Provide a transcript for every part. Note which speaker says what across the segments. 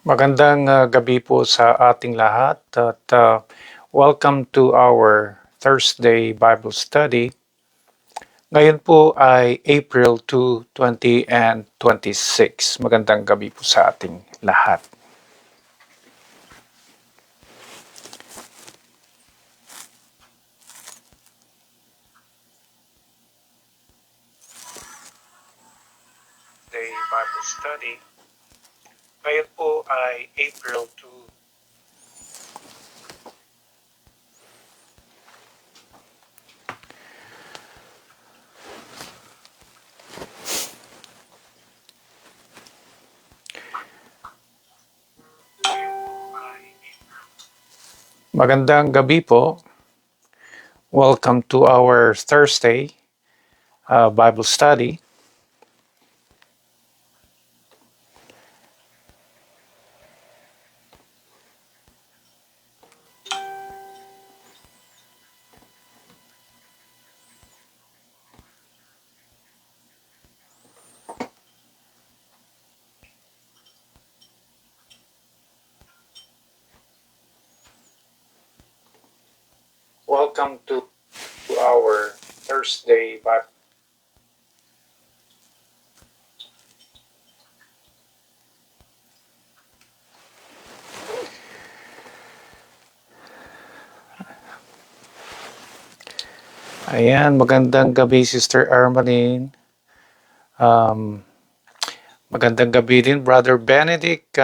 Speaker 1: Magandang gabi po sa ating lahat at welcome to our Thursday Bible Study. Ngayon po ay April 2, 2026. Magandang gabi po sa ating lahat. Day Bible Study. Ngayon po ay April 2. Magandang gabi po. Welcome to our Thursday Bible Study. Welcome to our Thursday Bible. Ayan, magandang gabi Sister Armaline. Magandang gabi din Brother Benedict.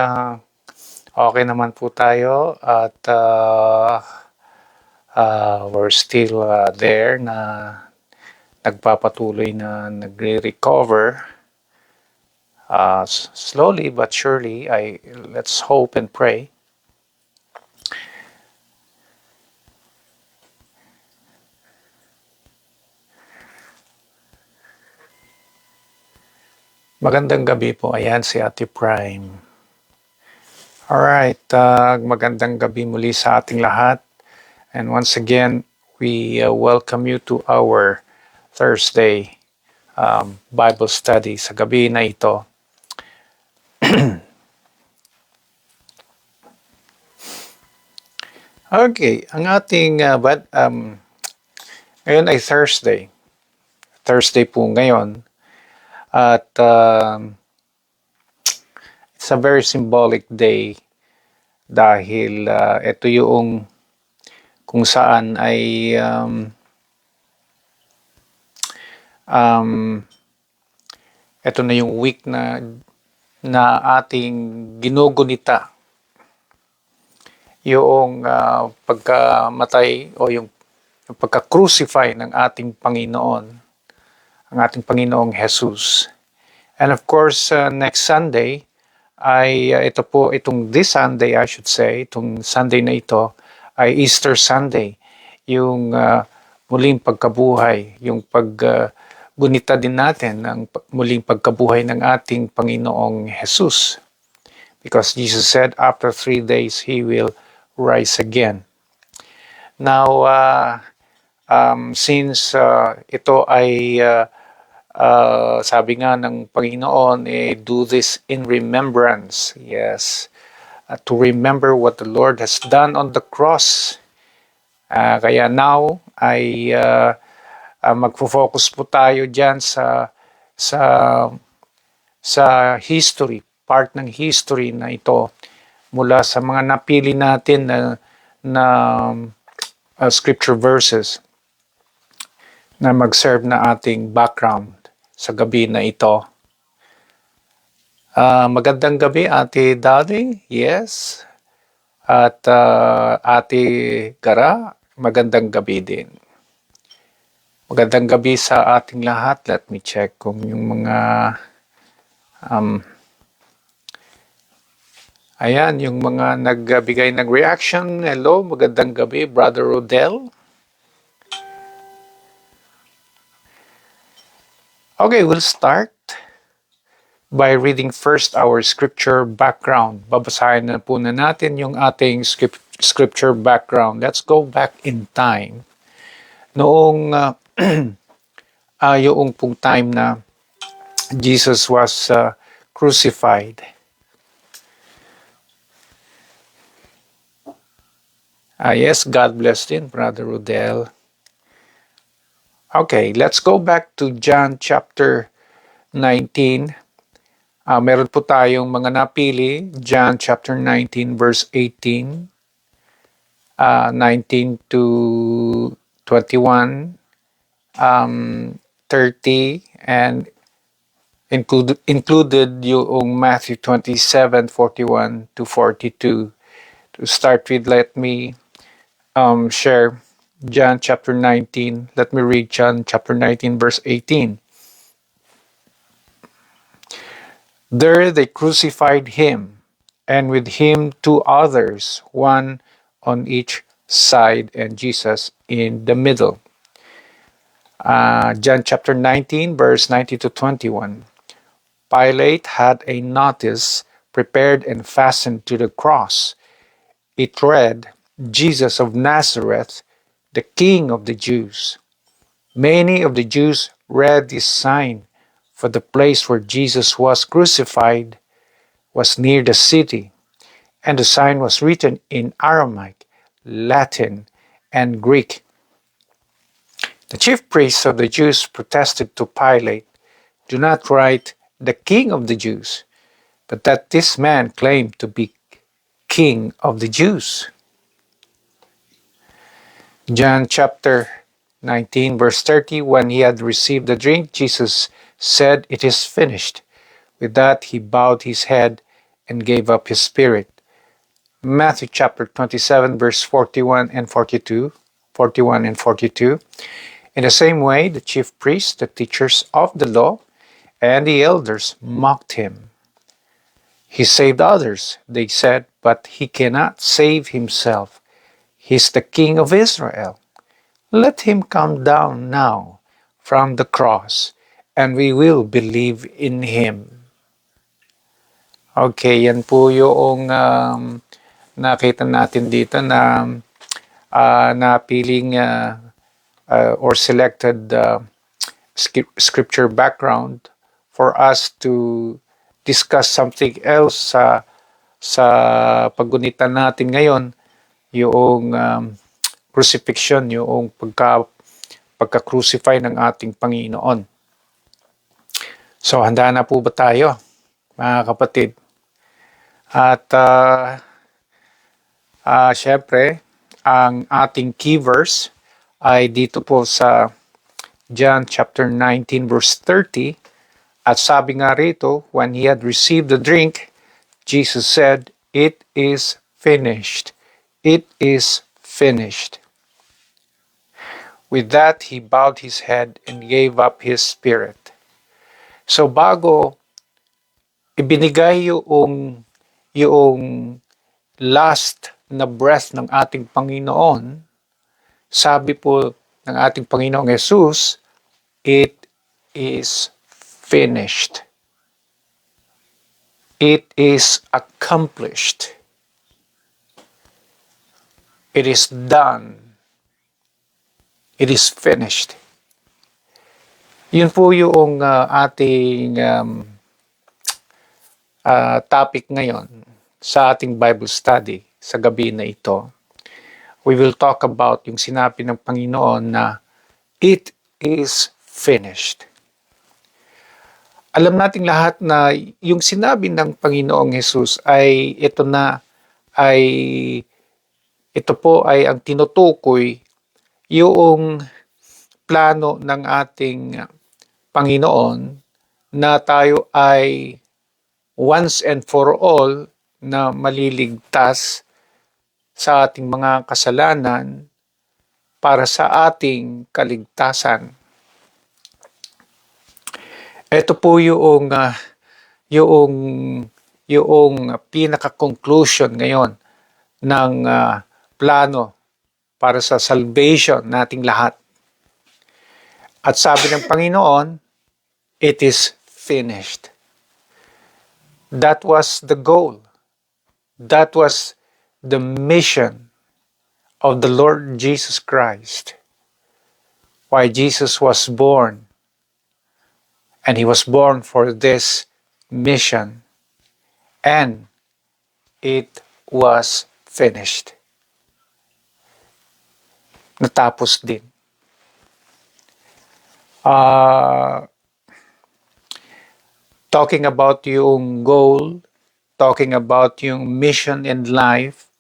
Speaker 1: Okay naman po tayo at we're still there na nagpapatuloy na nagre-recover. Slowly but surely, let's hope and pray. Magandang gabi po. Ayan si Ate Prime. Alright, magandang gabi muli sa ating lahat. And once again, we welcome you to our Thursday Bible study sa gabi na ito. Okay, ang ating ngayon ay Thursday. Thursday po ngayon. At it's a very symbolic day dahil ito yung kung saan ay ito na yung week na ating ginugunita yung pagkamatay o yung pagka-crucify ng ating Panginoon, ang ating Panginoong Jesus. And of course, next Sunday ay this Sunday I should say, itong Sunday na ito ay Easter Sunday, yung muling pagkabuhay, yung paggunita din natin ng muling pagkabuhay ng ating Panginoong Jesus. Because Jesus said after 3 days He will rise again. Now, since ito ay sabi nga ng Panginoon, do this in remembrance. Yes. To remember what the Lord has done on the cross. Kaya now ay magfo-focus po tayo dyan sa history, part ng history na ito mula sa mga napili natin na scripture verses na mag-serve na ating background sa gabi na ito. Magandang gabi, Ate Darling. Yes. At Ate Gara, magandang gabi din. Magandang gabi sa ating lahat. Let me check kung yung mga ayan, yung mga nagbigay ng reaction. Hello, magandang gabi, Brother Rodel. Okay, we'll start by reading first our scripture background. Babasahin na po natin yung ating scripture background. Let's go back in time. Noong yung pong time na Jesus was crucified. Yes, God bless din, Brother Rodel. Okay, let's go back to John chapter 19. Meron po tayong mga napili. John chapter 19 verse 18, 19 to 21, 30, and included yung Matthew 27:41 to 42. To start with, let me share John chapter 19. Let me read John chapter 19 verse 18. There they crucified him, and with him two others, one on each side, and Jesus in the middle. John chapter 19, verse 90 to 21. Pilate had a notice prepared and fastened to the cross. It read, Jesus of Nazareth, the King of the Jews. Many of the Jews read this sign, for the place where Jesus was crucified was near the city, and the sign was written in Aramaic, Latin, and Greek. The chief priests of the Jews protested to Pilate, do not write the King of the Jews, but that this man claimed to be King of the Jews. John chapter 19, verse 30, when he had received the drink, Jesus said, it is finished. With that, he bowed his head and gave up his spirit. Matthew chapter 27, verse 41 and 42. 41 and 42. In the same way, the chief priests, the teachers of the law, and the elders mocked him. He saved others, they said, but he cannot save himself. He's the King of Israel. Let him come down now from the cross, and we will believe in him. Okay, yan po yung nakita natin dito na napiling or selected scripture background for us to discuss something else sa paggunitan natin ngayon, yung crucifixion, yung pagka-crucify ng ating Panginoon. So, handa na po ba tayo, mga kapatid? At syempre, ang ating key verse ay dito po sa John chapter 19 verse 30. At sabi nga rito, when he had received the drink, Jesus said, it is finished. It is finished. With that, he bowed his head and gave up his spirit. So bago ibinigay yung last na breath ng ating Panginoon, sabi po ng ating Panginoong Jesus, it is finished. It is accomplished. It is done. It is finished. Yun po yung ating topic ngayon sa ating Bible study sa gabi na ito. We will talk about yung sinabi ng Panginoon na it is finished. Alam nating lahat na yung sinabi ng Panginoong Jesus ay ito po ay ang tinutukoy yung plano ng ating Panginoon na tayo ay once and for all na maliligtas sa ating mga kasalanan para sa ating kaligtasan. Ito po yung pinaka-conclusion ngayon ng plano para sa salvation nating lahat. At sabi ng Panginoon, it is finished. That was the goal. That was the mission of the Lord Jesus Christ. Why Jesus was born. And he was born for this mission. And it was finished. natapos din. Talking about yung goal, talking about yung mission in life,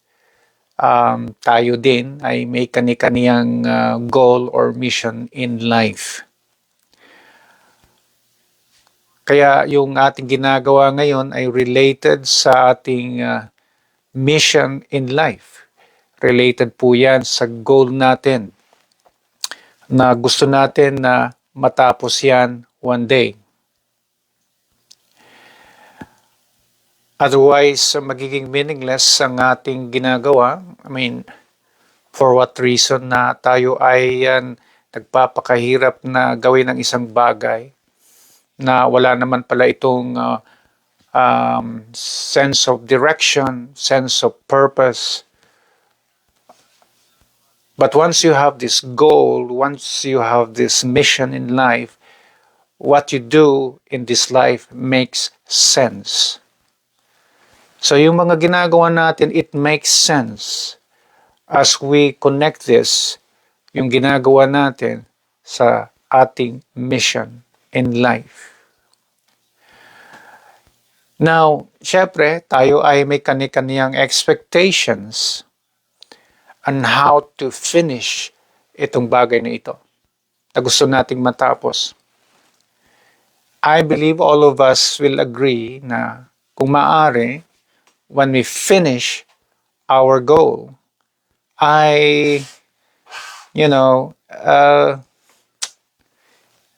Speaker 1: tayo din ay may kani-kaniyang goal or mission in life. Kaya yung ating ginagawa ngayon ay related sa ating mission in life. Related po yan sa goal natin na gusto natin na matapos yan one day. Otherwise, magiging meaningless ang ating ginagawa. I mean, for what reason na tayo ay nagpapakahirap na gawin ang isang bagay na wala naman pala itong sense of direction, sense of purpose. But once you have this goal, once you have this mission in life, what you do in this life makes sense. So yung mga ginagawa natin, it makes sense as we connect this, yung ginagawa natin sa ating mission in life. Now, syempre, tayo ay may kani-kaniyang expectations on how to finish itong bagay na ito na gusto nating matapos. I believe all of us will agree na kung maaari, when we finish our goal,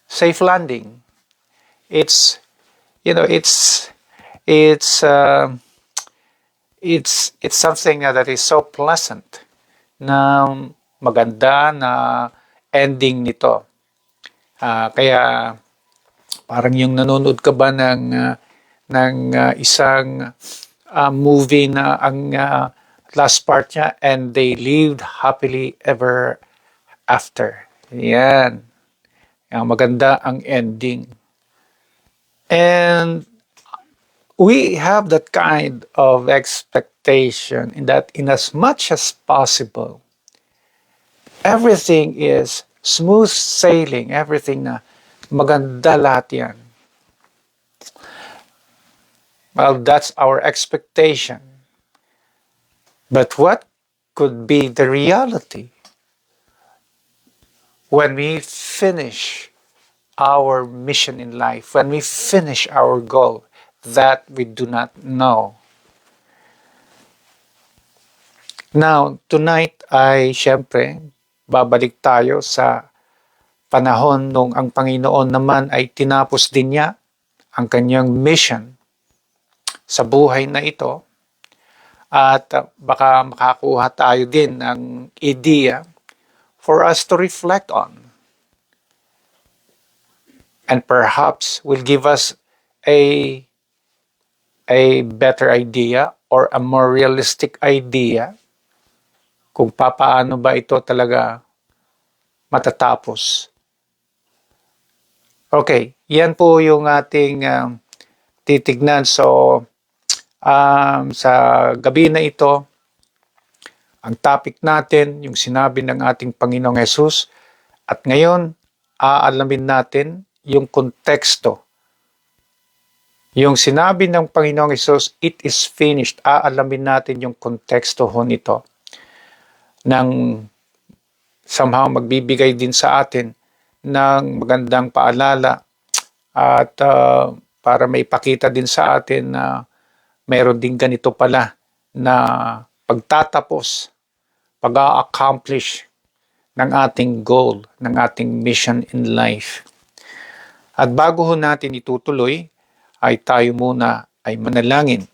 Speaker 1: safe landing. It's something that is so pleasant na maganda na ending nito. Kaya parang yung nanonood ka ba ng isang movie na ang last part niya, and they lived happily ever after. Yan. Maganda ang ending. And we have that kind of expectation in that in as much as possible, everything is smooth sailing, everything na maganda lahat yan. Well, that's our expectation. But what could be the reality when we finish our mission in life, when we finish our goal? That we do not know. Now, tonight ay syempre, babalik tayo sa panahon nung ang Panginoon naman ay tinapos din niya ang kanyang mission sa buhay na ito. At baka makakuha tayo din ng idea for us to reflect on. And perhaps will give us a better idea or a more realistic idea kung paano ba ito talaga matatapos. Okay, yan po yung ating titignan. So, sa gabi na ito, ang topic natin, yung sinabi ng ating Panginoong Hesus, at ngayon, aalamin natin yung konteksto. Yung sinabi ng Panginoong Hesus, it is finished. Aalamin natin yung konteksto ho nito. Nang somehow magbibigay din sa atin ng magandang paalala at para maipakita din sa atin na mayroon din ganito pala na pagtatapos, pag-accomplish ng ating goal, ng ating mission in life. At bago ho natin itutuloy, ay tayo muna ay manalangin.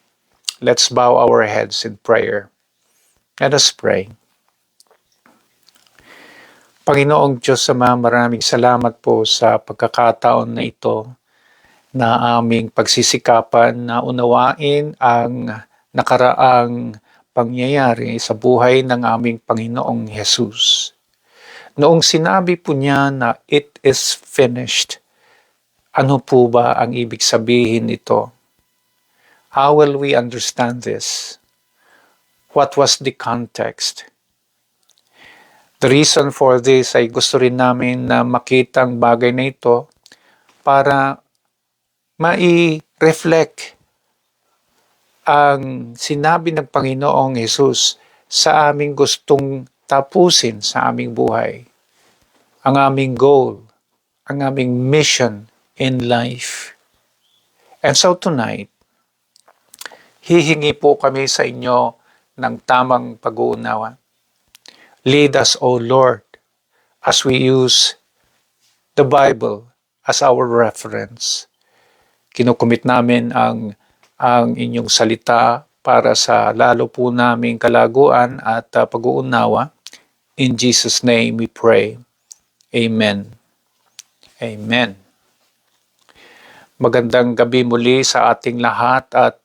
Speaker 1: Let's bow our heads in prayer. Let us pray. Panginoong Diyos Ama, maraming salamat po sa pagkakataon na ito na aming pagsisikapan na unawain ang nakaraang pangyayari sa buhay ng aming Panginoong Hesus. Noong sinabi po niya na it is finished, ano po ba ang ibig sabihin nito? How will we understand this? What was the context? The reason for this ay gusto rin namin na makita ang bagay na ito para mai-reflect ang sinabi ng Panginoong Hesus sa aming gustong tapusin sa aming buhay. Ang aming goal, ang aming mission in life. And so tonight, hihingi po kami sa inyo ng tamang pag-uunawa. Lead us, O Lord, as we use the Bible as our reference. Kinukumit namin ang inyong salita para sa lalo po naming kalaguan at pag-uunawa. In Jesus' name we pray. Amen. Amen. Magandang gabi muli sa ating lahat at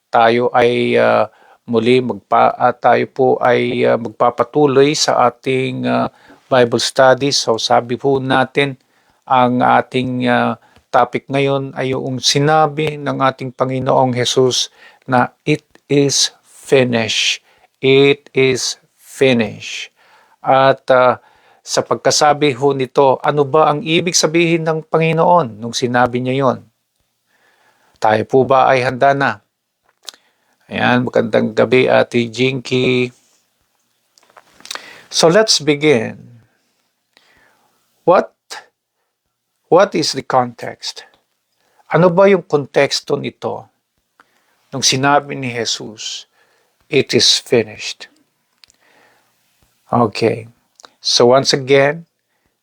Speaker 1: tayo ay tayo po ay magpapatuloy sa ating Bible study. So sabi po natin ang ating topic ngayon ay yung sinabi ng ating Panginoong Hesus na it is finished. It is finished. At sa pagkasabi ho nito, ano ba ang ibig sabihin ng Panginoon nung sinabi niya yon? Tayo po ba ay handa na? Ayan, magandang gabi Ate Jinky. So let's begin. What is the context? Ano ba yung konteksto nito nung sinabi ni Jesus, it is finished? Okay. So once again,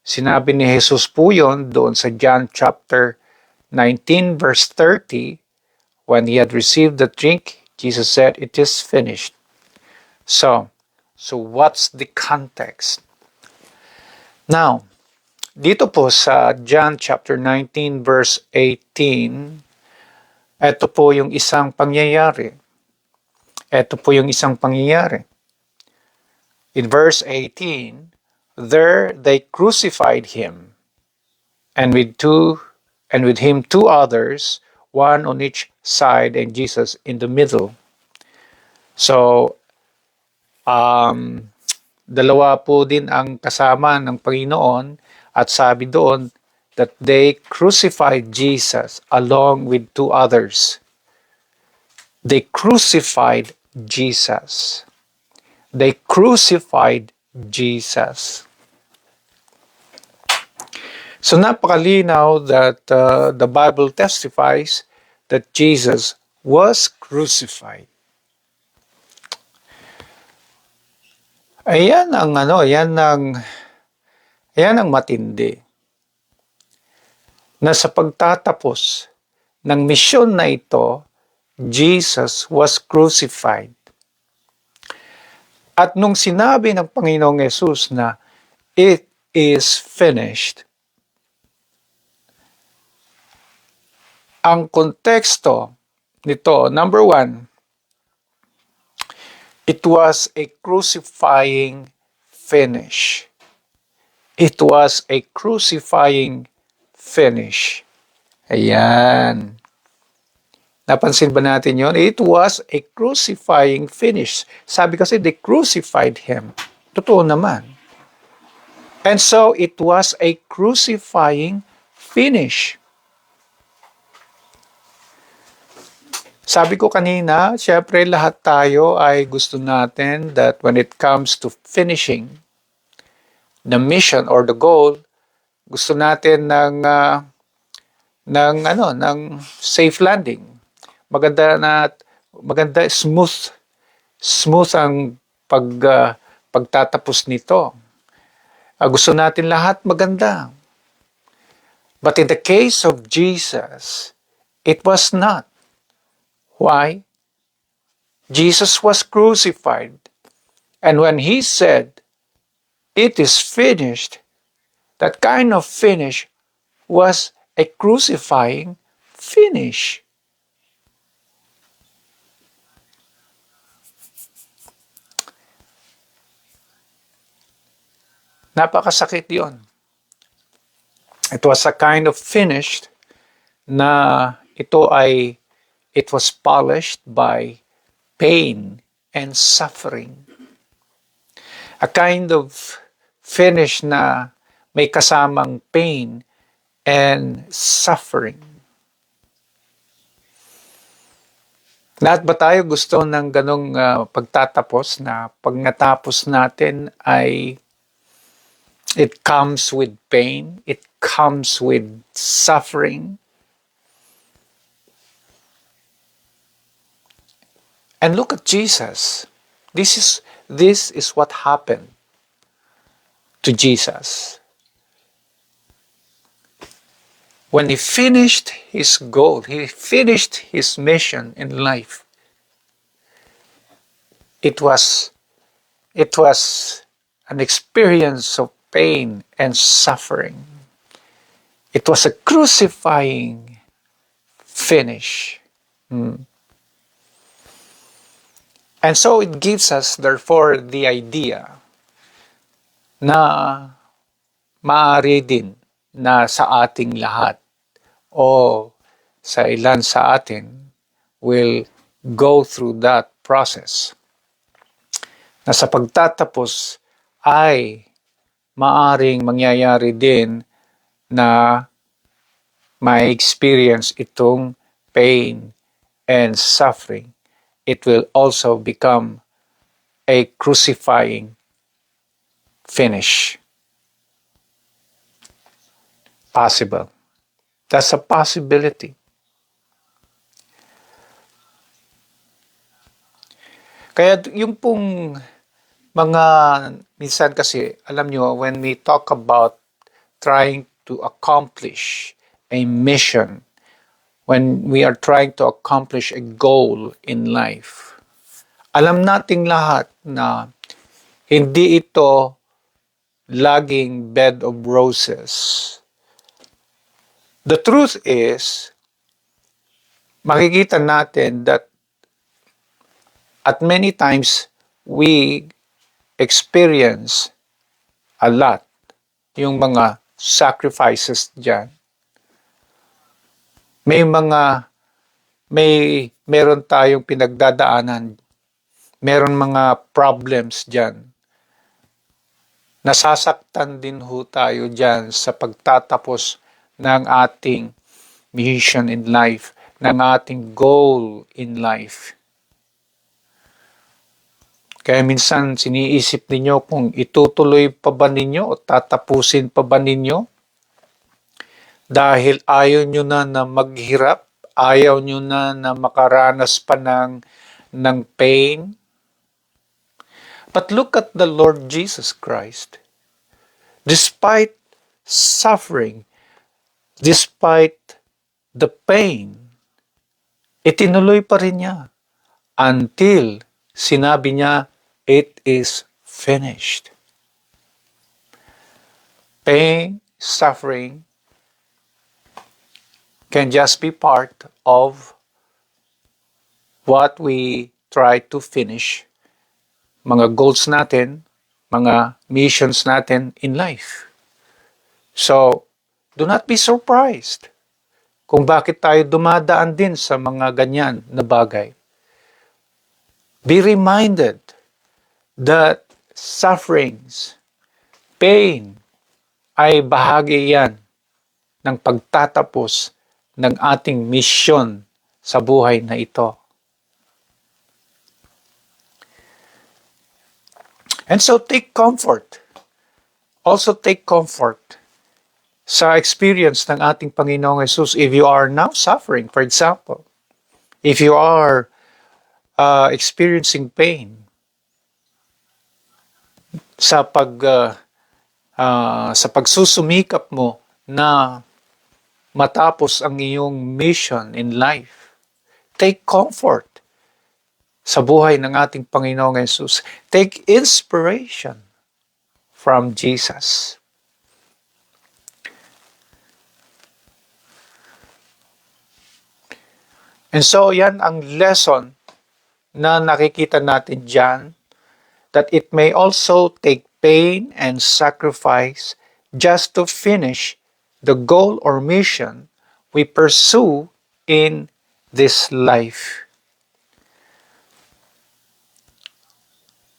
Speaker 1: sinabi ni Jesus po yun doon sa John chapter 19 verse 30, when he had received the drink, Jesus said, it is finished. So what's the context? Now, dito po sa John chapter 19 verse 18, ito po yung isang pangyayari. In verse 18, there they crucified him, and with him two others, one on each side, and Jesus in the middle. So, dalawa po din ang kasama ng Panginoon, at sabi doon that they crucified Jesus along with two others. They crucified Jesus. They crucified Jesus. So napakalinaw that the Bible testifies that Jesus was crucified. Ayan ang matindi. Na sa pagtatapos ng misyon na ito, Jesus was crucified. At nung sinabi ng Panginoong Yesus na it is finished, ang konteksto nito, number one, it was a crucifying finish. It was a crucifying finish. Ayan. Napansin ba natin yon? It was a crucifying finish. Sabi kasi they crucified him. Totoo naman. And so it was a crucifying finish. Sabi ko kanina, syempre lahat tayo ay gusto natin that when it comes to finishing the mission or the goal, gusto natin ng safe landing. Maganda, smooth ang pagtatapos nito. Gusto natin lahat maganda. But in the case of Jesus, it was not. Why? Jesus was crucified. And when he said, it is finished, that kind of finish was a crucifying finish. Napakasakit yon. It was a kind of finish na it was polished by pain and suffering. A kind of finish na may kasamang pain and suffering. Lahat ba tayo gusto ng ganong pagtatapos na pag natapos natin ay it comes with pain, it comes with suffering? And look at Jesus. This is what happened to Jesus. When he finished his goal, he finished his mission in life, it was an experience of pain and suffering. It was a crucifying finish. And so it gives us, therefore, the idea na maaari din na sa ating lahat o sa ilan sa atin will go through that process. Na sa pagtatapos ay maaring mangyayari din na may experience itong pain and suffering. It will also become a crucifying finish. Possible. That's a possibility. Kaya yung pong mga minsan kasi, alam nyo, when we talk about trying to accomplish a mission, when we are trying to accomplish a goal in life, alam nating lahat na hindi ito laging bed of roses. The truth is, makikita natin that at many times we experience a lot yung mga sacrifices dyan. Meron tayong pinagdadaanan, meron mga problems dyan. Nasasaktan din ho tayo dyan sa pagtatapos ng ating mission in life, ng ating goal in life. Kaya minsan siniisip ninyo kung itutuloy pa ba ninyo o tatapusin pa ba ninyo? Dahil ayaw nyo na maghirap, ayaw nyo na makaranas pa ng pain. But look at the Lord Jesus Christ. Despite suffering, despite the pain, itinuloy pa rin niya until sinabi niya, it is finished. Pain, suffering can just be part of what we try to finish, mga goals natin, mga missions natin in life. So, do not be surprised kung bakit tayo dumadaan din sa mga ganyan na bagay. Be reminded that sufferings, pain, ay bahagi yan ng pagtatapos ng ating misyon sa buhay na ito. And so take comfort. Also take comfort sa experience ng ating Panginoong Jesus. If you are now suffering, for example, if you are experiencing pain sa pagsusumikap mo na matapos ang iyong mission in life, take comfort sa buhay ng ating Panginoong Jesus. Take inspiration from Jesus. And so, yan ang lesson na nakikita natin dyan, that it may also take pain and sacrifice just to finish the goal or mission we pursue in this life.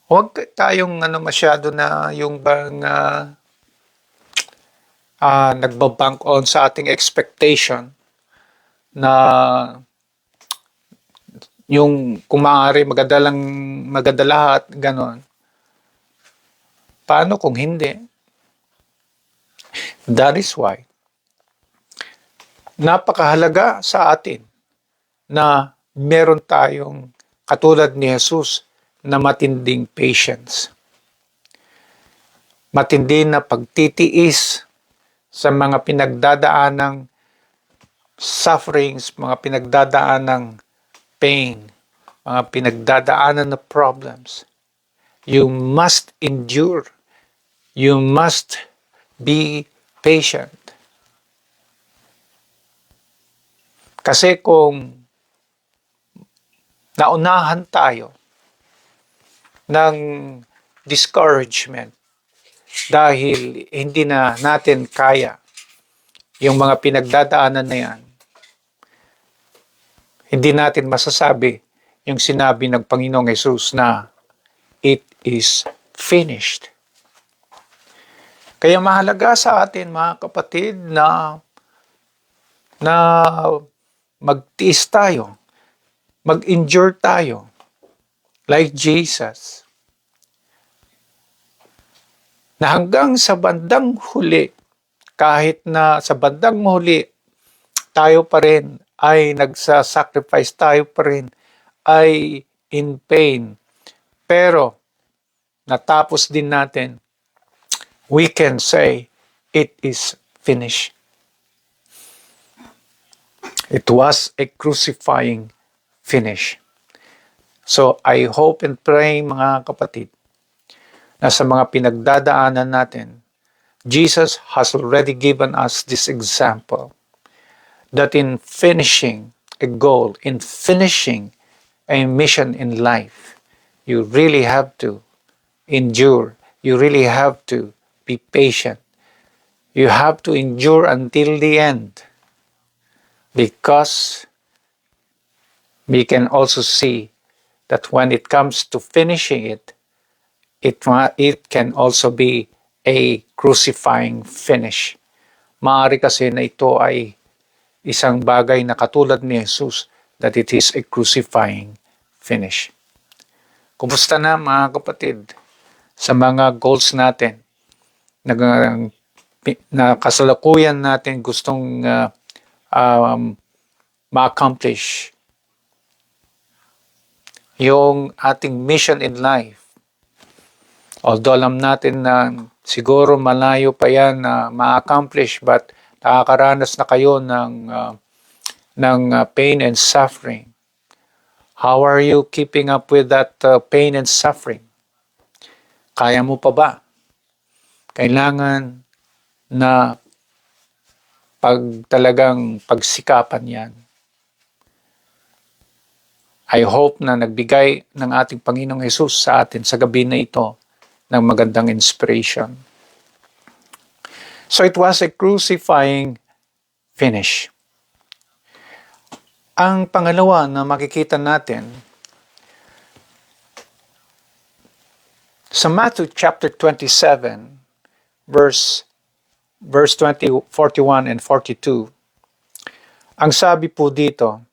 Speaker 1: Huwag tayong masyado na yung bang nagbabank on sa ating expectation na yung kung maaari maganda lahat, ganon. Paano kung hindi? That is why napakahalaga sa atin na meron tayong katulad ni Jesus na matinding patience. Matindi na pagtitiis sa mga pinagdadaanang sufferings, mga pinagdadaanang pain, mga pinagdadaanan na problems. You must endure. You must be patient. Kasi kung naunahan tayo ng discouragement dahil hindi na natin kaya yung mga pinagdadaanan na yan, hindi natin masasabi yung sinabi ng Panginoong Hesus na it is finished. Kaya mahalaga sa atin mga kapatid na magtiis tayo, mag-endure tayo like Jesus. Na hanggang sa bandang huli, kahit na sa bandang huli, tayo pa rin ay nagsasacrifice, tayo pa rin ay in pain. Pero natapos din natin, we can say, it is finished. It was a crucifying finish. So I hope and pray mga kapatid na sa mga pinagdadaanan natin, Jesus has already given us this example that in finishing a goal, in finishing a mission in life, you really have to endure. You really have to be patient. You have to endure until the end. Because we can also see that when it comes to finishing it, it can also be a crucifying finish. Maaari kasi na ito ay isang bagay na katulad ni Jesus, that it is a crucifying finish. Kumusta na mga kapatid sa mga goals natin na kasalukuyan natin gustong ma-accomplish yung ating mission in life. Although alam natin na siguro malayo pa yan na ma-accomplish, but nakakaranas na kayo ng pain and suffering. How are you keeping up with that pain and suffering? Kaya mo pa ba? Kailangan na talagang pagsikapan yan. I hope na nagbigay ng ating Panginoong Hesus sa atin sa gabi na ito ng magandang inspiration. So it was a crucifying finish. Ang pangalawa na makikita natin sa Matthew chapter 27 verse 41 and 42, ang sabi po dito,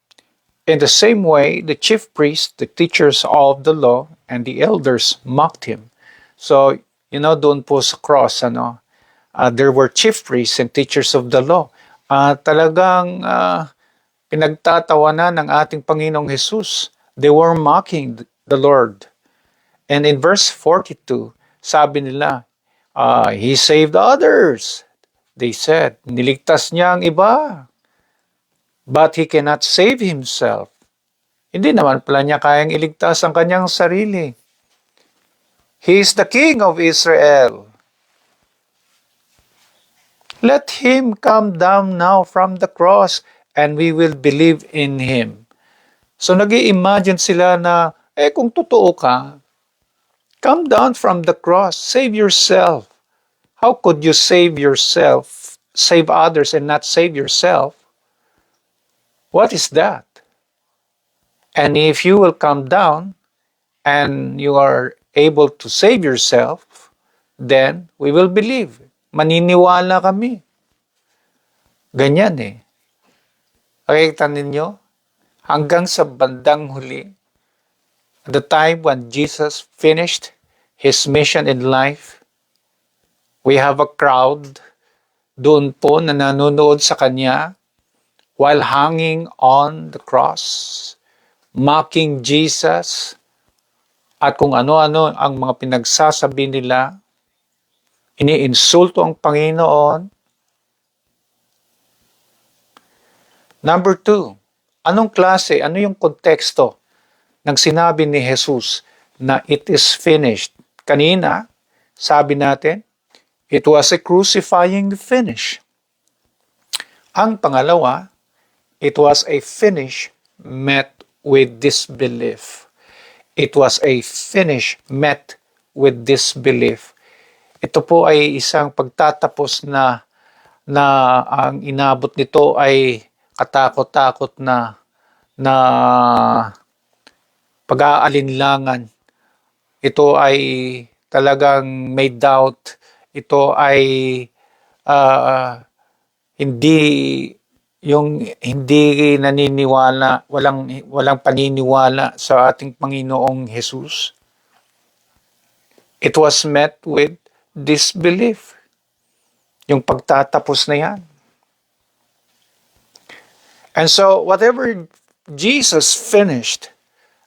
Speaker 1: in the same way, the chief priests, the teachers of the law, and the elders mocked him. So, doon po sa cross, there were chief priests and teachers of the law. Talagang pinagtatawanan ng ating Panginoong Jesus. They were mocking the Lord. And in verse 42, sabi nila, He saved others. They said, niligtas niya ang iba. But He cannot save Himself. Hindi naman pala niya kayang iligtas ang kanyang sarili. He is the King of Israel. Let Him come down now from the cross and we will believe in Him. So nag-i-imagine sila na, kung totoo ka, come down from the cross, save yourself. How could you save yourself, save others and not save yourself? What is that? And if you will come down and you are able to save yourself, then we will believe. Maniniwala kami. Ganyan eh. Nakikita ninyo? Hanggang sa bandang huli, at the time when Jesus finished His mission in life, we have a crowd doon po na nanonood sa Kanya while hanging on the cross, mocking Jesus, at kung ano-ano ang mga pinagsasabi nila, iniinsulto ang Panginoon. Number 2, anong klase, ano yung konteksto ng sinabi ni Jesus na it is finished? Kanina, sabi natin, it was a crucifying finish. Ang pangalawa, it was a finish met with disbelief. It was a finish met with disbelief. Ito po ay isang pagtatapos na ang inabot nito ay katakot-takot na pag-aalinlangan. Ito ay talagang may doubt. Ito ay hindi naniniwala, walang paniniwala sa ating Panginoong Jesus. It was met with disbelief. Yung pagtatapos na yan. And so, whatever Jesus finished,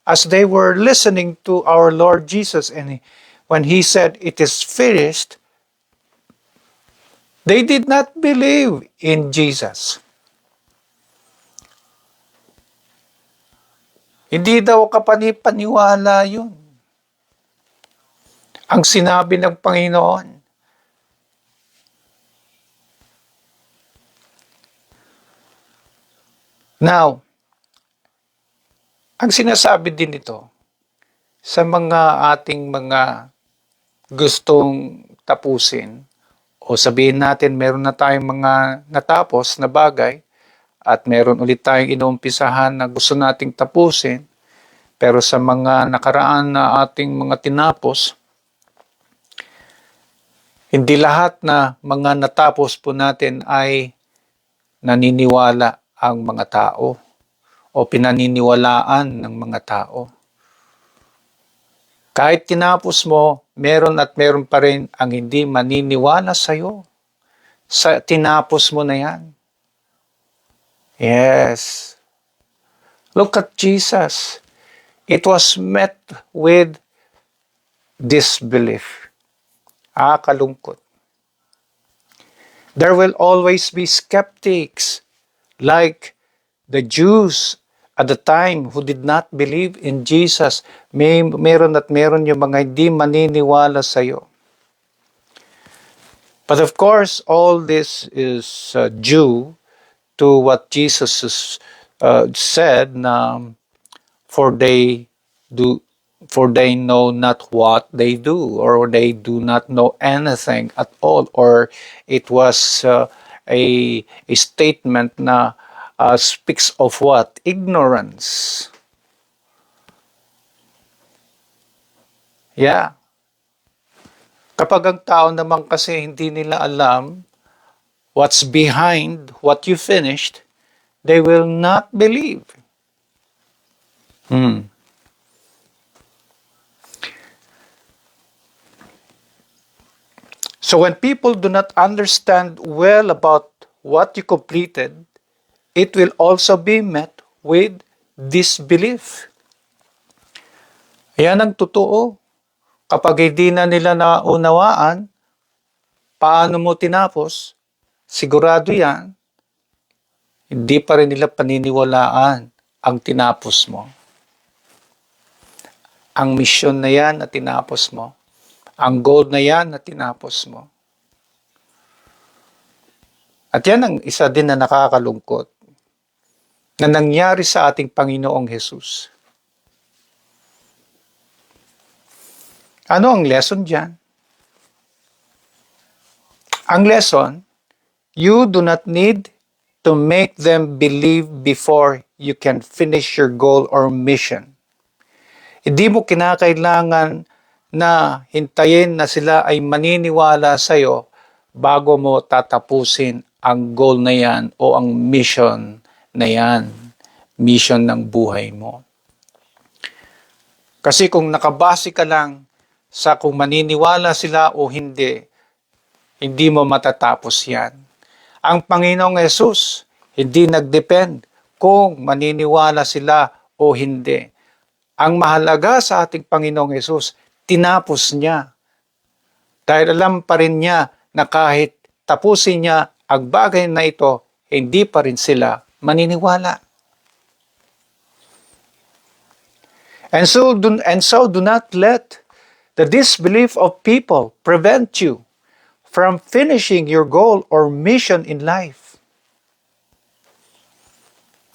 Speaker 1: as they were listening to our Lord Jesus, and when He said, it is finished, they did not believe in Jesus. Hindi daw kapani-paniwala yun. Ang sinabi ng Panginoon. Now, ang sinasabi din ito sa mga ating mga gustong tapusin o sabihin natin meron na tayong mga natapos na bagay at meron ulit tayong inuumpisahan na gusto nating tapusin, pero sa mga nakaraan na ating mga tinapos, hindi lahat na mga natapos po natin ay naniniwala ang mga tao o pinaniniwalaan ng mga tao. Kahit tinapos mo, meron at meron pa rin ang hindi maniniwala sa'yo. Tinapos mo na yan. Yes. Look at Jesus. It was met with disbelief. Kalungkot. There will always be skeptics like the Jews at the time who did not believe in Jesus. Meron at meron yung mga hindi maniniwala sa iyo. But of course, all this is due to what Jesus said na for they know not what they do, or they do not know anything at all, or it was a statement na speaks of what? Ignorance. Yeah. Kapag ang tao naman kasi hindi nila alam what's behind what you finished, they will not believe. So when people do not understand well about what you completed, it will also be met with disbelief. Yan ang totoo. Kapag hindi na nila naunawaan, paano mo tinapos, sigurado yan, hindi pa rin nila paniniwalaan ang tinapos mo. Ang misyon na yan na tinapos mo. Ang goal na yan na tinapos mo. At yan ang isa din na nakakalungkot na nangyari sa ating Panginoong Jesus. Ano ang lesson dyan? Ang lesson, you do not need to make them believe before you can finish your goal or mission. Hindi mo kinakailangan na hintayin na sila ay maniniwala sa'yo bago mo tatapusin ang goal na yan o ang mission na yan, mission ng buhay mo. Kasi kung nakabase ka lang sa kung maniniwala sila o hindi mo matatapos yan. Ang Panginoong Yesus, hindi nagdepend kung maniniwala sila o hindi. Ang mahalaga sa ating Panginoong Yesus, tinapos niya. Dahil alam pa rin niya na kahit tapusin niya ang bagay na ito, hindi pa rin sila maniniwala. And so do not let the disbelief of people prevent you from finishing your goal or mission in life.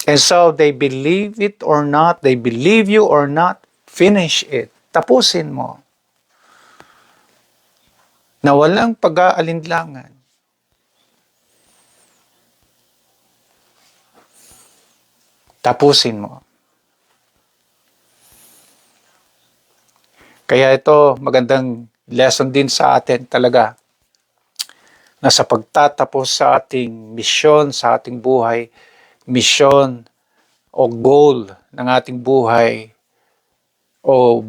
Speaker 1: And so they believe it or not, they believe you or not, finish it. Tapusin mo. Na walang pag-aalinlangan. Tapusin mo. Kaya ito, magandang lesson din sa atin talaga na sa pagtatapos sa ating misyon, sa ating buhay, misyon o goal ng ating buhay o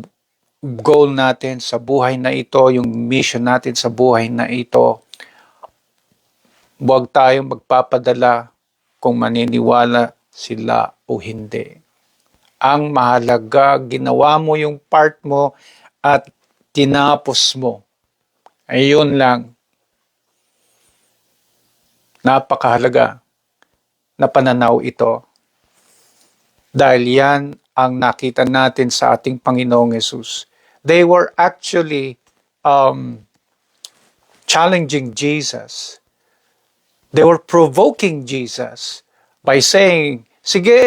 Speaker 1: goal natin sa buhay na ito, yung mission natin sa buhay na ito, huwag tayong magpapadala kung maniniwala sila o hindi. Ang mahalaga, ginawa mo yung part mo at tinapos mo. Ayun lang. Napakahalaga na pananaw ito. Dahil yan ang nakita natin sa ating Panginoong Yesus. They were actually challenging Jesus. They were provoking Jesus by saying, sige,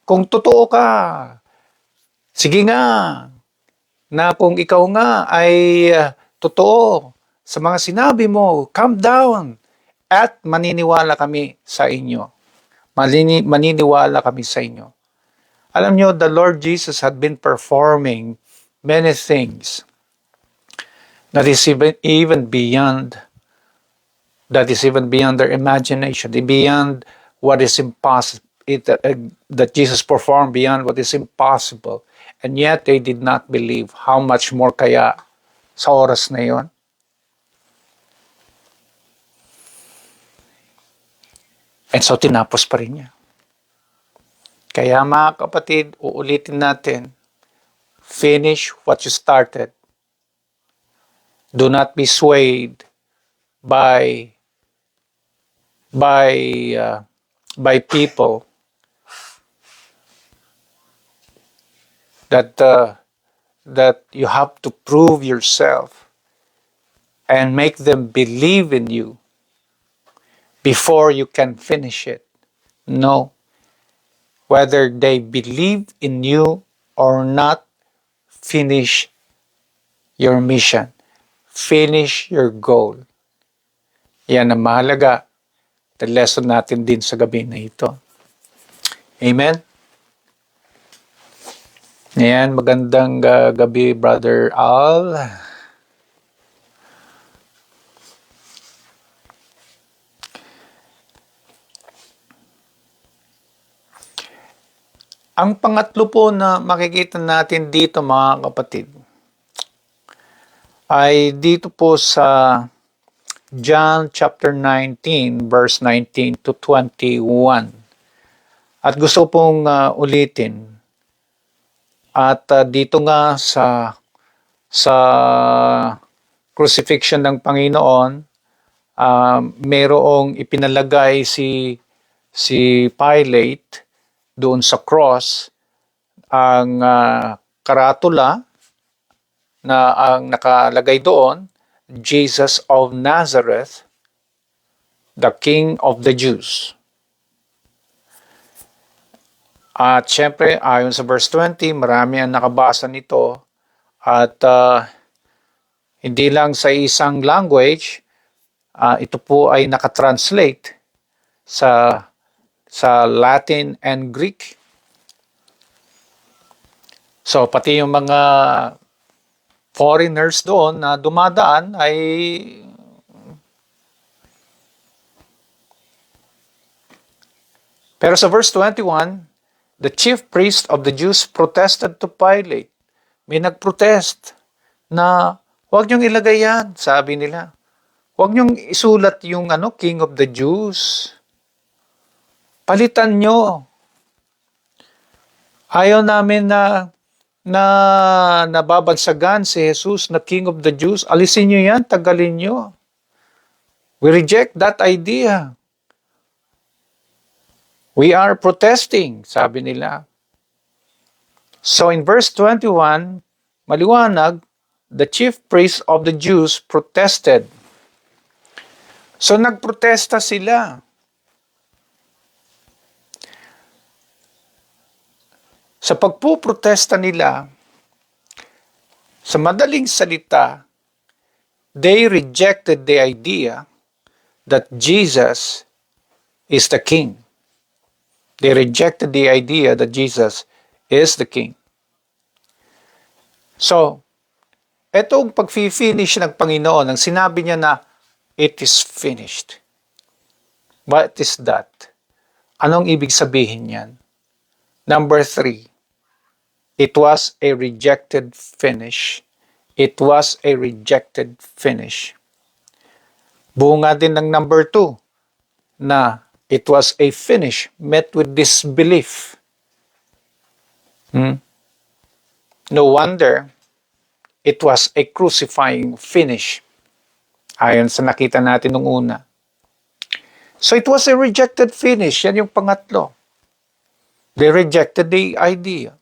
Speaker 1: kung totoo ka, sige nga, na kung ikaw nga ay totoo sa mga sinabi mo, calm down at maniniwala kami sa inyo. Maniniwala kami sa inyo. Alam nyo, the Lord Jesus had been performing many things that is even beyond their imagination, beyond what is impossible, that Jesus performed beyond what is impossible. And yet they did not believe. How much more kaya sa oras na yon? And so tinapos pa rin niya. Kaya mga kapatid, uulitin natin, finish what you started. Do not be swayed by people that you have to prove yourself and make them believe in you before you can finish it. No. Whether they believe in you or not, finish your mission. Finish your goal. Yan ang mahalaga. The lesson natin din sa gabi na ito. Amen? Ayan, magandang gabi, Brother Al. Ang pangatlo po na makikita natin dito, mga kapatid, ay dito po sa John chapter 19, verse 19 to 21. At gusto pong ulitin. At dito nga sa crucifixion ng Panginoon, mayroong ipinalagay si Pilate doon sa cross, ang karatula na ang nakalagay doon, Jesus of Nazareth, the King of the Jews. At syempre, ayon sa verse 20, marami ang nakabasa nito at hindi lang sa isang language, ito po ay nakatranslate sa Latin and Greek. So, pati yung mga foreigners doon na dumadaan ay pero sa verse 21, the chief priest of the Jews protested to Pilate. May nagprotest na huwag niyong ilagay yan, sabi nila. Huwag niyong isulat yung King of the Jews. Palitan niyo. Ayaw namin na nababansagan si Jesus na King of the Jews. Alisin niyo yan, tagalin niyo. We reject that idea. We are protesting, sabi nila. So in verse 21, maliwanag, the chief priest of the Jews protested. So nagprotesta sila. Sa pagpuprotesta nila, sa madaling salita, they rejected the idea that Jesus is the King. They rejected the idea that Jesus is the King. So, etong pag-finish ng Panginoon, ang sinabi niya na, it is finished. What is that? Anong ibig sabihin niyan? Number 3, it was a rejected finish. It was a rejected finish. Bunga din ng number 2, na it was a finish met with disbelief. No wonder it was a crucifying finish. Ayon sa nakita natin nung una. So it was a rejected finish. Yan yung pangatlo. They rejected the idea.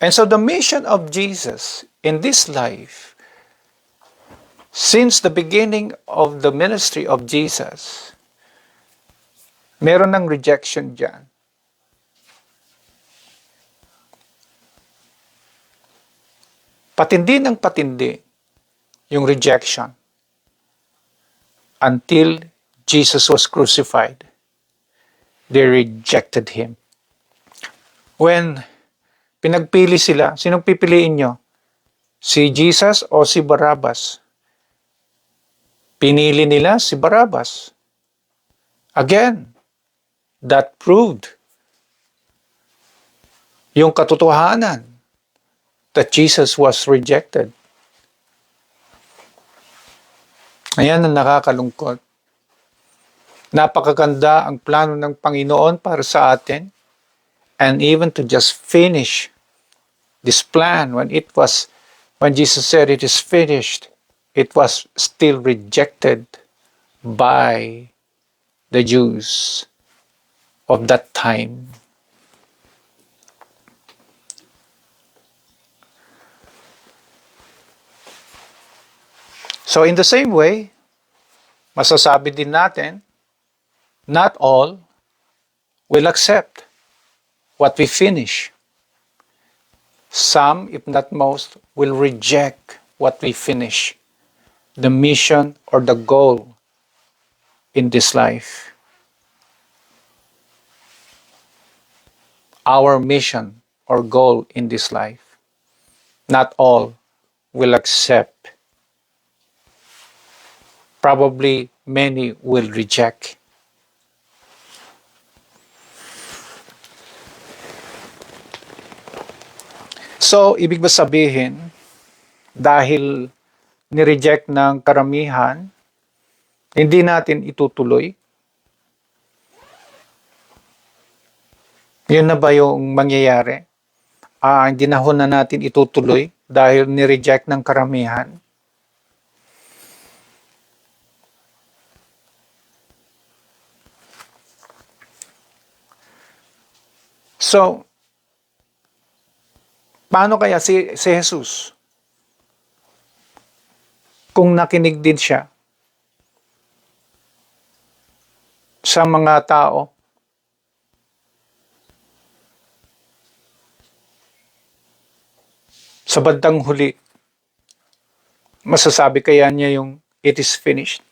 Speaker 1: And so the mission of Jesus in this life, since the beginning of the ministry of Jesus, meron ng rejection dyan. Patindi ng patindi yung rejection until Jesus was crucified. They rejected Him. When pinagpili sila, sinong pipiliin nyo? Si Jesus o si Barabbas? Pinili nila si Barabbas. Again, that proved yung katotohanan that Jesus was rejected. Ayan ang nakakalungkot. Napakaganda ang plano ng Panginoon para sa atin. And even to just finish this plan, when Jesus said it is finished, it was still rejected by the Jews of that time. So in the same way, masasabi din natin, not all will accept what we finish. Some, if not most, will reject what we finish, the mission or the goal in this life. Our mission or goal in this life. Not all will accept. Probably many will reject. So, ibig ba sabihin, dahil nireject ng karamihan, hindi natin itutuloy? Yun na ba yung mangyayari? Hindi na ho na natin itutuloy dahil nireject ng karamihan? So, paano kaya si Jesus? Kung nakinig din siya sa mga tao, sa bandang huli, masasabi kaya niya yung it is finished?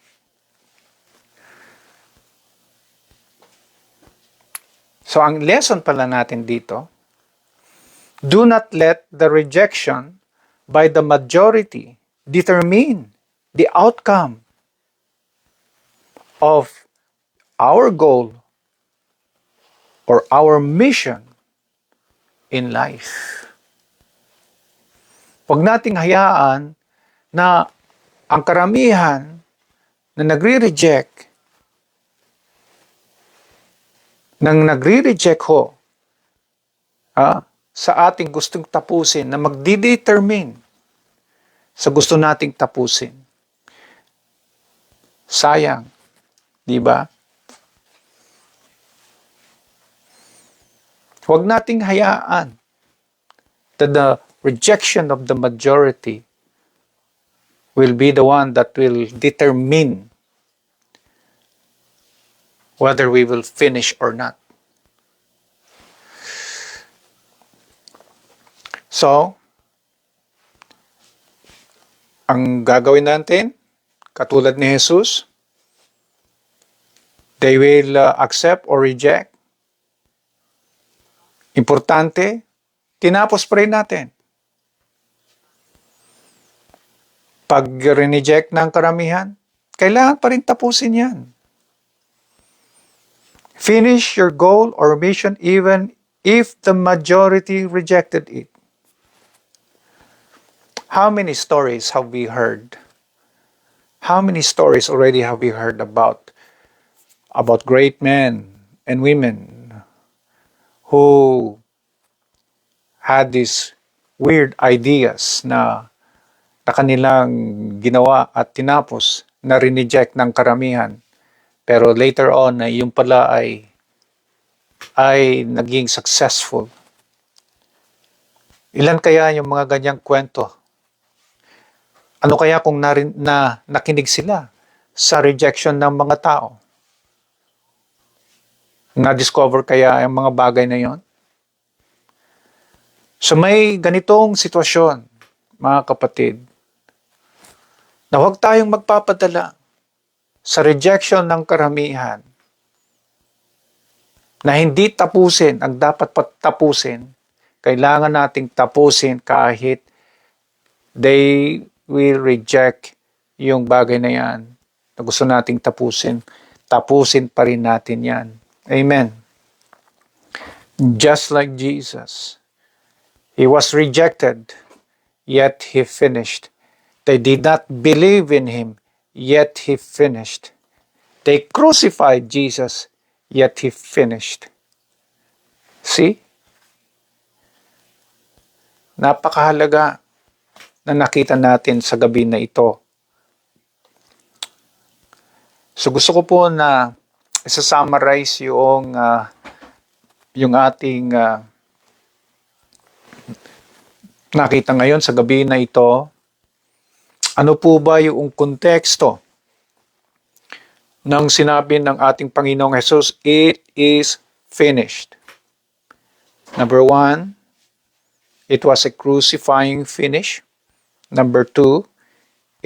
Speaker 1: So ang lesson pala natin dito, do not let the rejection by the majority determine the outcome of our goal or our mission in life. Huwag nating hayaan na ang karamihan na nagre-reject ho sa ating gustong tapusin na magdidetermine sa gusto nating tapusin. Sayang, di ba? Huwag nating hayaan that the rejection of the majority will be the one that will determine whether we will finish or not. So, ang gagawin natin, katulad ni Jesus, they will accept or reject. Importante, tinapos pa rin natin. Pag rineject ng karamihan, kailangan pa rin tapusin yan. Finish your goal or mission even if the majority rejected it. How many stories have we heard? How many stories already have we heard about great men and women who had these weird ideas na kanilang ginawa at tinapos na rineject ng karamihan. Pero later on, yung pala ay naging successful. Ilan kaya yung mga ganyang kwento? Ano kaya kung nakinig sila sa rejection ng mga tao? Na-discover kaya ang mga bagay na yon? So may ganitong sitwasyon, mga kapatid, na huwag tayong magpapadala sa rejection ng karamihan na hindi tapusin ang dapat tapusin. Kailangan nating tapusin kahit they will reject yung bagay na yan na gusto nating tapusin. Tapusin pa rin natin yan. Amen. Just like Jesus, he was rejected, yet he finished. They did not believe in him, yet he finished. They crucified Jesus, yet he finished. See? Napakahalaga na nakita natin sa gabi na ito. So gusto ko po na isa-summarize yung ating nakita ngayon sa gabi na ito. Ano po ba yung konteksto ng sinabi ng ating Panginoong Jesus? It is finished. Number 1, it was a crucifying finish. Number 2,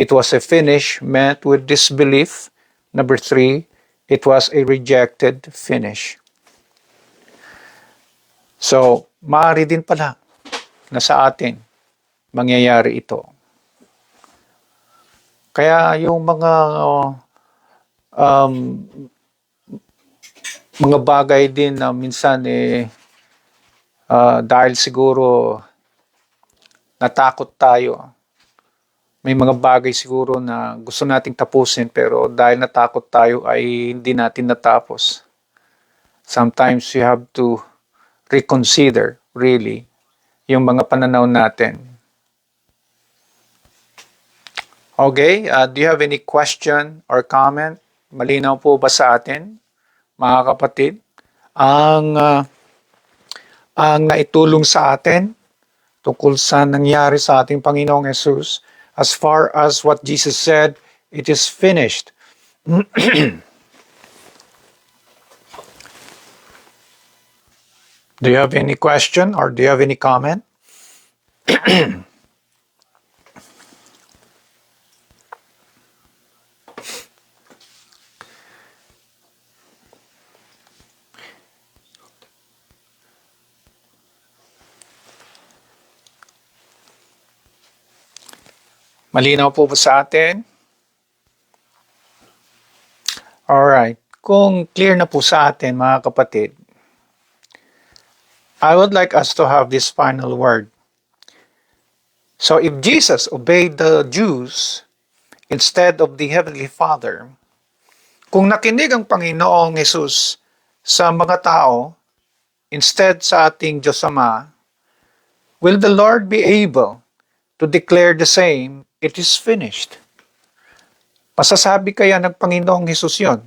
Speaker 1: it was a finish met with disbelief. Number 3, it was a rejected finish. So, maaari din pala na sa atin mangyayari ito. Kaya yung mga bagay din na minsan dahil siguro natakot tayo. May mga bagay siguro na gusto nating tapusin pero dahil natakot tayo ay hindi natin natapos. Sometimes you have to reconsider really yung mga pananaw natin. Okay, do you have any question or comment? Malinaw po ba sa atin, mga kapatid? Ang naitulong sa atin tungkol sa nangyari sa ating Panginoong Jesus, as far as what Jesus said, it is finished. Do you have any question or do you have any comment? Malinaw po ba sa atin? Alright. Kung clear na po sa atin, mga kapatid, I would like us to have this final word. So if Jesus obeyed the Jews instead of the Heavenly Father, kung nakinig ang Panginoong Jesus sa mga tao instead sa ating Diyos Ama, will the Lord be able to declare the same, it is finished? Masasabi kaya ng Panginoong Jesus yon?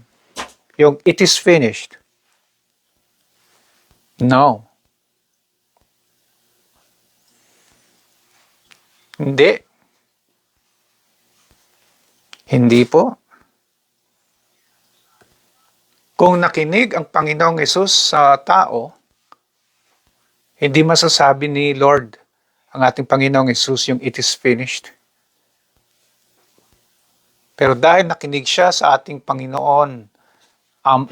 Speaker 1: Yung it is finished? No. Hindi. Hindi po. Kung nakinig ang Panginoong Hesus sa tao, hindi masasabi ni Lord, ang ating Panginoong Hesus, yung it is finished. Pero dahil nakinig siya sa ating Panginoon,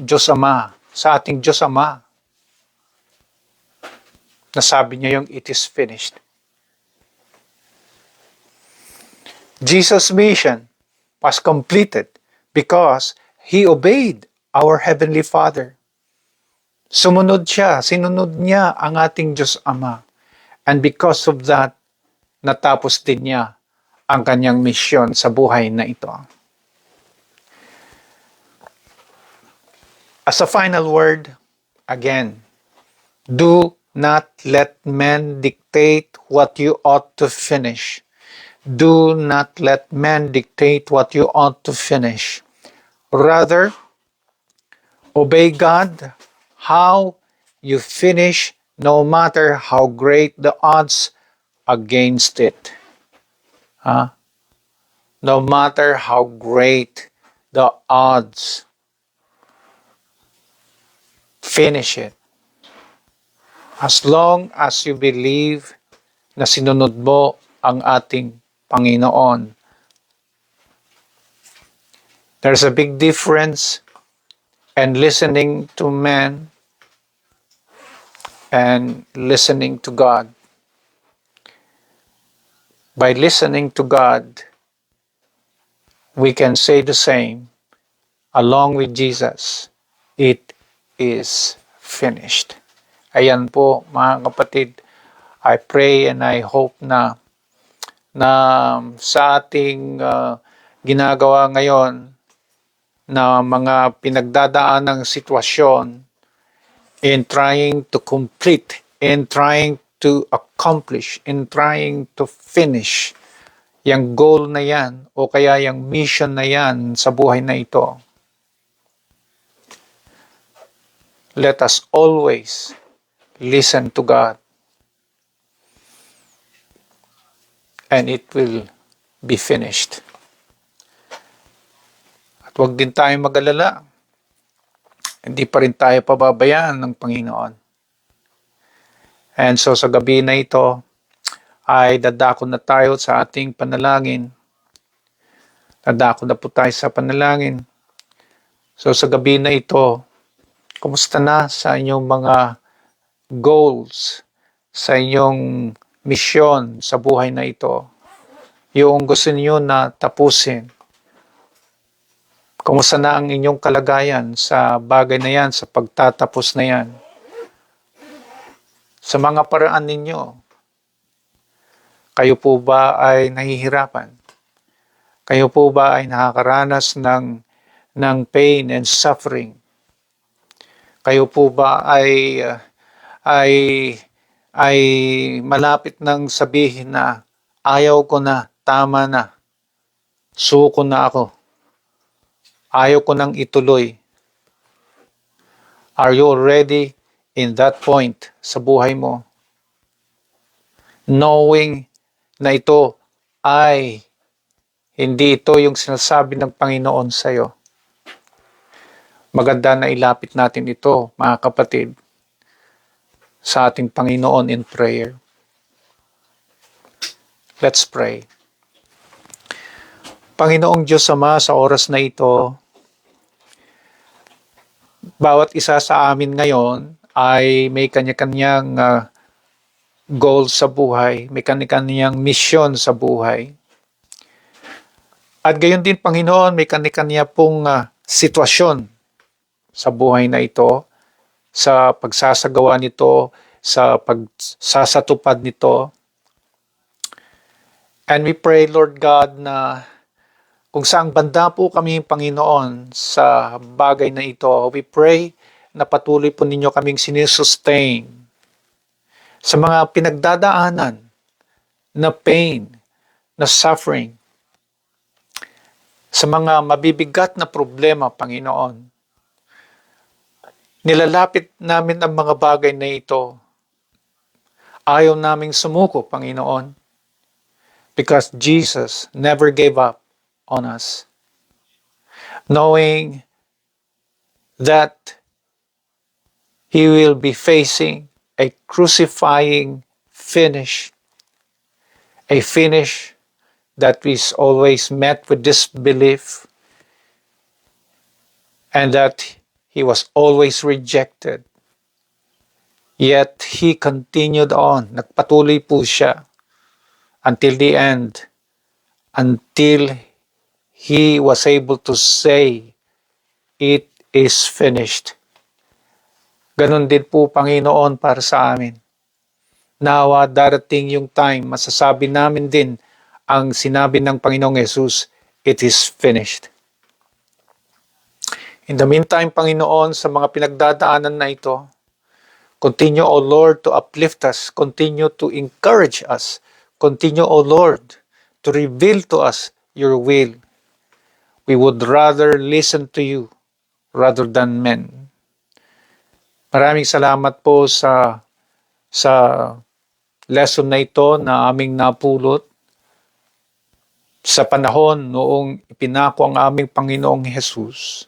Speaker 1: Diyos Ama, sa ating Diyos Ama, nasabi niya yung it is finished. Jesus' mission was completed because He obeyed our Heavenly Father. Sumunod siya, sinunod niya ang ating Diyos Ama. And because of that, natapos din niya ang kanyang misyon sa buhay na ito. As a final word, again, do not let men dictate what you ought to finish. Do not let men dictate what you ought to finish. Rather, obey God how you finish, no matter how great the odds against it. No matter how great the odds, finish it. As long as you believe na sinunod mo ang ating Panginoon. There's a big difference in listening to men and listening to God. By listening to God, we can say the same, along with Jesus, it is finished. Ayan po, mga kapatid, I pray and I hope na sa ating ginagawa ngayon na mga pinagdadaan ng sitwasyon in trying to complete, in trying to accomplish, in trying to finish yung goal na yan o kaya yung mission na yan sa buhay na ito. Let us always listen to God. And it will be finished. At huwag din tayo mag-alala. Hindi pa rin tayo pababayaan ng Panginoon. And so sa gabi na ito, ay dadako na tayo sa ating panalangin. Dadako na po tayo sa panalangin. So sa gabi na ito, kumusta na sa inyong mga goals, sa inyong misyon sa buhay na ito? Yung gusto niyo na tapusin. Kumusta na ang inyong kalagayan sa bagay na yan, sa pagtatapos na yan? Sa mga paraan ninyo, kayo po ba ay nahihirapan? Kayo po ba ay nakakaranas ng pain and suffering? Kayo po ba ay malapit nang sabihin na ayaw ko na, tama na, suko na ako, ayaw ko nang ituloy? Are you already in that point sa buhay mo? Knowing na ito ay hindi ito yung sinasabi ng Panginoon sa iyo. Maganda na ilapit natin ito, mga kapatid, sa ating Panginoon in prayer. Let's pray. Panginoong Diyos Ama, sa oras na ito, bawat isa sa amin ngayon ay may kanya-kanyang goal sa buhay, may kanya-kanyang mission sa buhay. At gayon din, Panginoon, may kanya-kanya pong sitwasyon sa buhay na ito, sa pagsasagawa nito, sa pagsasatupad nito. And we pray, Lord God, na kung saang banda po kami, Panginoon, sa bagay na ito, we pray na patuloy po ninyo kaming sinisustain sa mga pinagdadaanan na pain, na suffering, sa mga mabibigat na problema, Panginoon. Nilalapit namin ang mga bagay na ito. Ayaw naming sumuko, Panginoon, because Jesus never gave up on us. Knowing that He will be facing a crucifying finish, a finish that is always met with disbelief, and that He was always rejected. Yet He continued on. Nagpatuloy po siya until the end, until He was able to say, "It is finished." Ganon din po, Panginoon, para sa amin. Nawa darating yung time, masasabi namin din ang sinabi ng Panginoong Yesus, "It is finished." In the meantime, Panginoon, sa mga pinagdadaanan na ito, continue, O Lord, to uplift us. Continue to encourage us. Continue, O Lord, to reveal to us your will. We would rather listen to you rather than men. Maraming salamat po sa lesson na ito na aming napulot sa panahon noong ipinako ang aming Panginoong Jesus.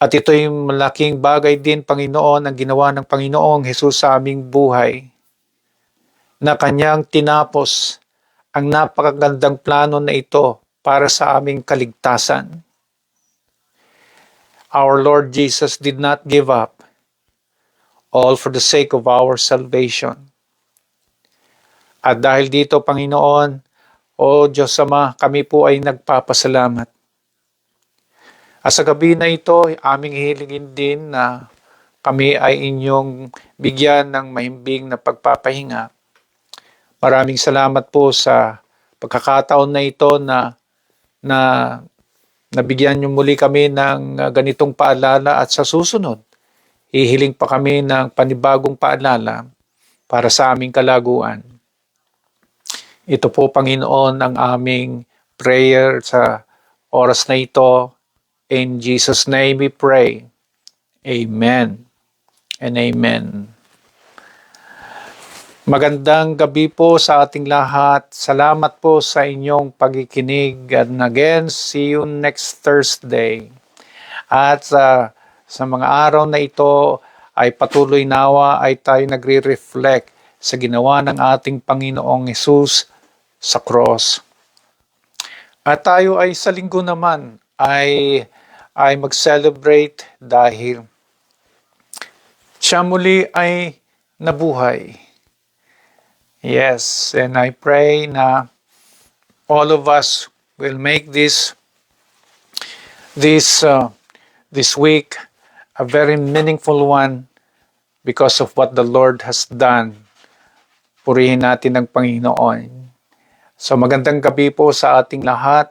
Speaker 1: At ito yung malaking bagay din, Panginoon, ang ginawa ng Panginoong Jesus sa aming buhay, na Kanyang tinapos ang napakagandang plano na ito para sa aming kaligtasan. Our Lord Jesus did not give up, all for the sake of our salvation. At dahil dito, Panginoon, O Diyos Ama, kami po ay nagpapasalamat. At sa gabi na ito, aming hihilingin din na kami ay inyong bigyan ng mahimbing na pagpapahinga. Maraming salamat po sa pagkakataon na ito na nabigyan niyo muli kami ng ganitong paalala, at sa susunod, hihiling pa kami ng panibagong paalala para sa aming kalaguan. Ito po, Panginoon, ang aming prayer sa oras na ito. In Jesus' name we pray. Amen and amen. Magandang gabi po sa ating lahat. Salamat po sa inyong pagkikinig. And again, see you next Thursday. At sa mga araw na ito ay patuloy nawa ay tayo nagre-reflect sa ginawa ng ating Panginoong Hesus sa cross. At tayo ay sa linggo naman ay mag-celebrate dahil siya muli ay nabuhay. Yes, and I pray na all of us will make this week a very meaningful one because of what the Lord has done. Purihin natin ang Panginoon. So magandang gabi po sa ating lahat.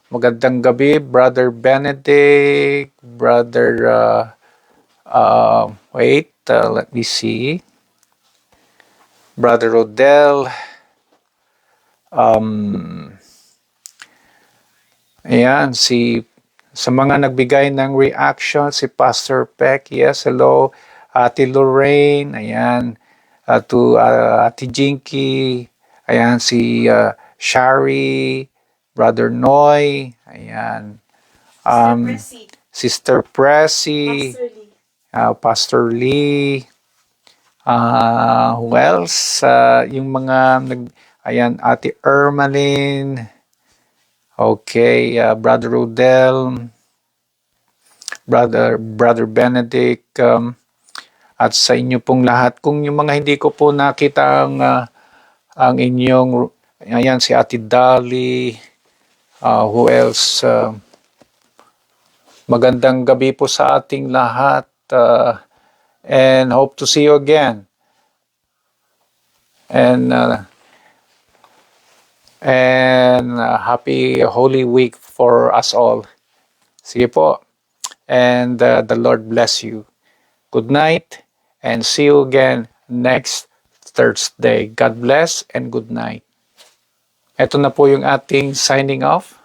Speaker 1: Magandang gabi, Brother Benedict, let me see. Brother Odell. Ayan, sa mga nagbigay ng reaction, si Pastor Peck, yes, hello. Ate Lorraine, ayan. To Ate Jinky, ayan, si Shari, Brother Noy, ayan. Sister Pressy, Pastor Lee, who else? Yung mga, ayan, Ate Ermeline, okay, Brother Odell, Brother Benedict, at sa inyo pong lahat. Kung yung mga hindi ko po nakita ang inyong, ayan, si Ate Dali, Who else? Magandang gabi po sa ating lahat. And hope to see you again. And happy Holy Week for us all. Sige po. And the Lord bless you. Good night and see you again next Thursday. God bless and good night. Ito na po yung ating signing off.